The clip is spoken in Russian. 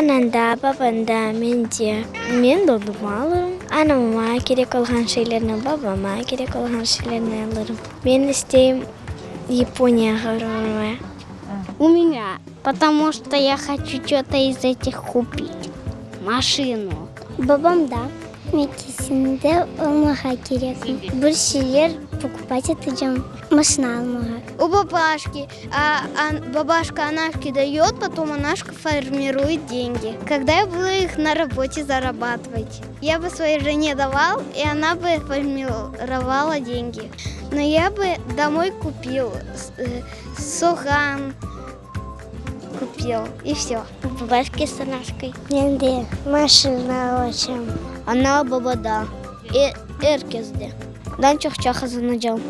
Ананда, папанда, менде. Мен додума алырым. Анама керек олған шейлерні, бабама керек олған шейлерні алырым. Мен істейм Японияға бармaya. У меня, потому что я хочу что-то из этих купить. Машину. Бабамда. Мекесінде олмаға керек. Бір şeyler покупать етeceğim. Машина алмаға. У бабашки. Бабашка Анашке дает, потом Анашка формирует деньги. Когда я буду их на работе зарабатывать? Я бы своей жене давал, и она бы формировала деньги. Но я бы домой купил соган, купил, и все. У бабашки с Анашкой. Менде машина алacağım. Она бабада. Эркезде. Дан чохча хазанacağım.